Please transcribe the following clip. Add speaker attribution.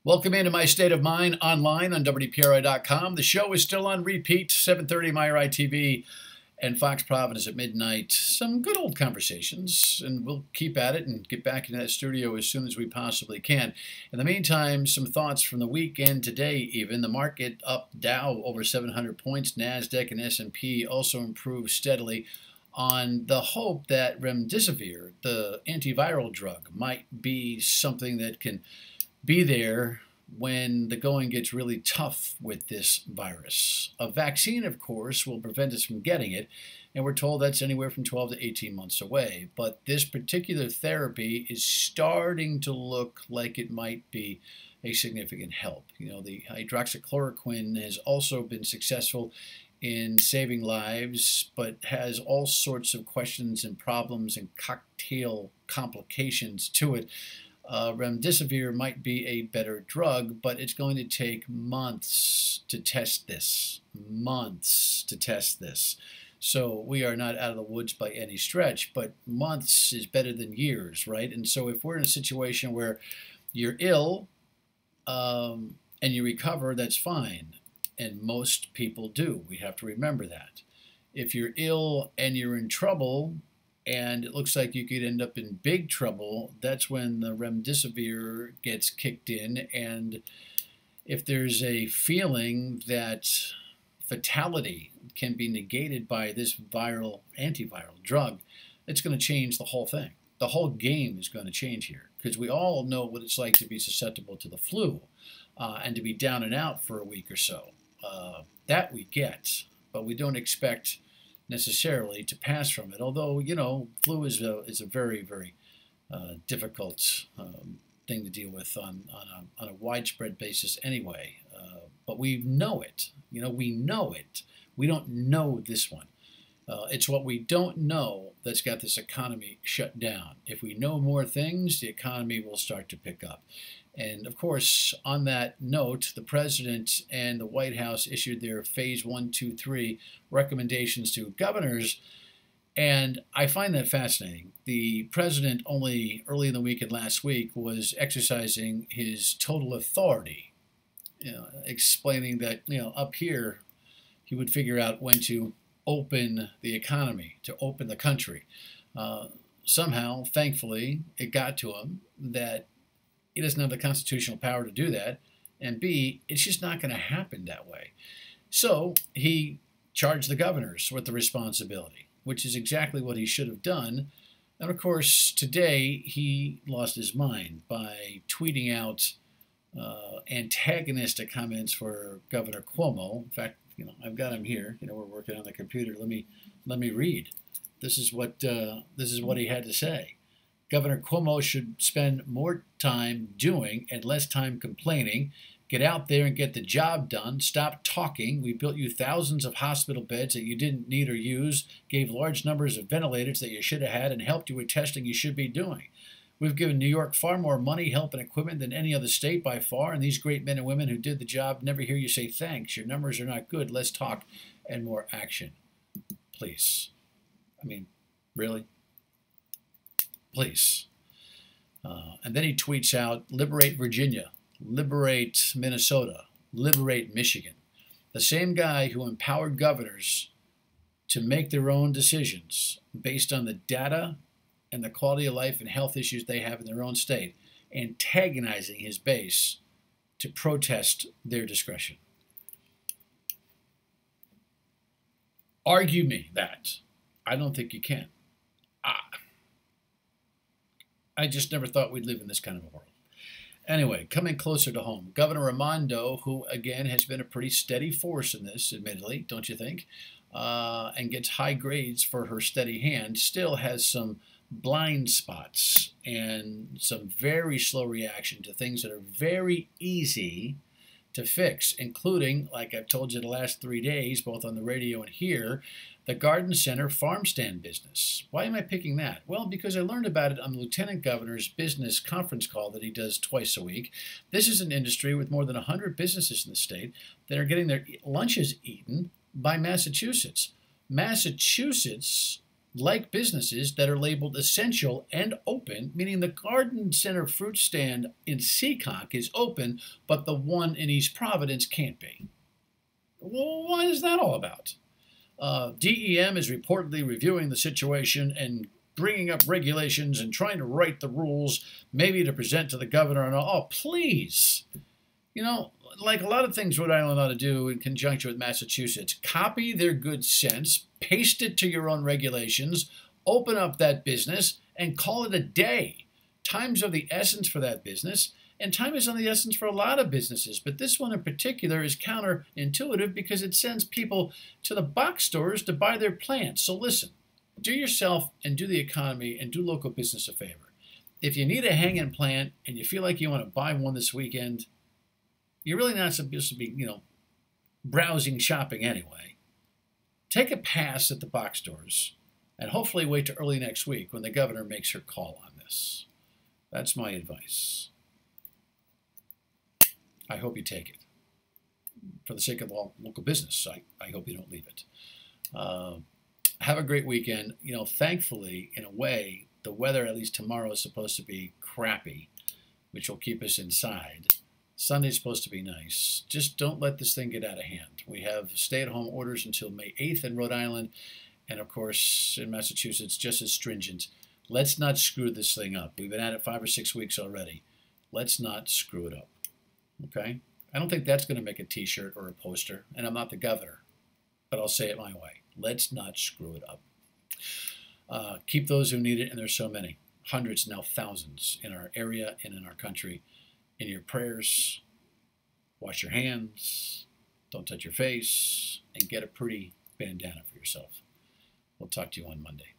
Speaker 1: Welcome into My State of Mind online on WPRI.com. The show is still on repeat, 7:30 MyRI TV and Fox Providence at midnight. Some good old conversations, and we'll keep at it and get back into that studio as soon as we possibly can. In the meantime, some thoughts from the weekend today even. The market up, Dow over 700 points, NASDAQ and S&P also improved steadily on the hope that remdesivir, the antiviral drug, might be something that can be there when the going gets really tough with this virus. A vaccine, of course, will prevent us from getting it, and we're told that's anywhere from 12 to 18 months away. But this particular therapy is starting to look like it might be a significant help. You know, the hydroxychloroquine has also been successful in saving lives, but has all sorts of questions and problems and cocktail complications to it. Remdesivir might be a better drug, but it's going to take months to test this. Months to test this. So we are not out of the woods by any stretch, but months is better than years, right? And so if we're in a situation where you're ill and you recover, that's fine. And most people do. We have to remember that. If you're ill and you're in trouble, and it looks like you could end up in big trouble, that's when the remdesivir gets kicked in. And if there's a feeling that fatality can be negated by this antiviral drug, it's going to change the whole thing. The whole game is going to change here, because we all know what it's like to be susceptible to the flu and to be down and out for a week or so. That we get, but we don't expect necessarily to pass from it. Although, you know, flu is a very, very difficult thing to deal with on a widespread basis anyway. But we know it. You know, we know it. We don't know this one. It's what we don't know that's got this economy shut down. If we know more things, the economy will start to pick up. And of course, on that note, the President and the White House issued their phase 1, 2, 3 recommendations to governors. And I find that fascinating. The President only early in the week and last week was exercising his total authority, explaining that, up here, he would figure out when to open the economy, to open the country. Somehow, thankfully, it got to him that he doesn't have the constitutional power to do that, and B, it's just not going to happen that way. So he charged the governors with the responsibility, which is exactly what he should have done. And of course, today he lost his mind by tweeting out antagonistic comments for Governor Cuomo. In fact, I've got him here. We're working on the computer. Let me read. This is what he had to say. Governor Cuomo should spend more time doing and less time complaining. Get out there and get the job done. Stop talking. We built you thousands of hospital beds that you didn't need or use, gave large numbers of ventilators that you should have had, and helped you with testing you should be doing. We've given New York far more money, help, and equipment than any other state by far, and these great men and women who did the job never hear you say thanks. Your numbers are not good. Less talk and more action. Please. I mean, really? Please. And then he tweets out, liberate Virginia, liberate Minnesota, liberate Michigan. The same guy who empowered governors to make their own decisions based on the data and the quality of life and health issues they have in their own state, antagonizing his base to protest their discretion. Argue me that. I don't think you can. I just never thought we'd live in this kind of a world. Anyway, coming closer to home, Governor Raimondo, who again has been a pretty steady force in this, admittedly, don't you think, and gets high grades for her steady hand, still has some blind spots and some very slow reaction to things that are very easy to fix, including, like I've told you the last 3 days, both on the radio and here, the Garden Center farm stand business. Why am I picking that? Well, because I learned about it on the Lieutenant Governor's business conference call that he does twice a week. This is an industry with more than 100 businesses in the state that are getting their lunches eaten by Massachusetts. Massachusetts like businesses that are labeled essential and open, meaning the garden center fruit stand in Seacock is open, but the one in East Providence can't be. Well, what is that all about? DEM is reportedly reviewing the situation and bringing up regulations and trying to write the rules, maybe to present to the governor. And oh, please. You know, like a lot of things Rhode Island ought to do in conjunction with Massachusetts, copy their good sense, paste it to your own regulations, open up that business, and call it a day. Time's of the essence for that business, and time is of the essence for a lot of businesses. But this one in particular is counterintuitive because it sends people to the box stores to buy their plants. So listen, do yourself and do the economy and do local business a favor. If you need a hanging plant and you feel like you want to buy one this weekend, you're really not supposed to be, browsing, shopping anyway. Take a pass at the box stores and hopefully wait till early next week when the governor makes her call on this. That's my advice. I hope you take it. For the sake of all local business, I hope you don't leave it. Have a great weekend. Thankfully, in a way, the weather, at least tomorrow, is supposed to be crappy, which will keep us inside. Sunday's supposed to be nice. Just don't let this thing get out of hand. We have stay-at-home orders until May 8th in Rhode Island, and of course in Massachusetts, just as stringent. Let's not screw this thing up. We've been at it 5 or 6 weeks already. Let's not screw it up. Okay? I don't think that's going to make a t-shirt or a poster, and I'm not the governor, but I'll say it my way. Let's not screw it up. Keep those who need it, and there's so many. Hundreds, now thousands in our area and in our country. In your prayers, wash your hands, don't touch your face, and get a pretty bandana for yourself. We'll talk to you on Monday.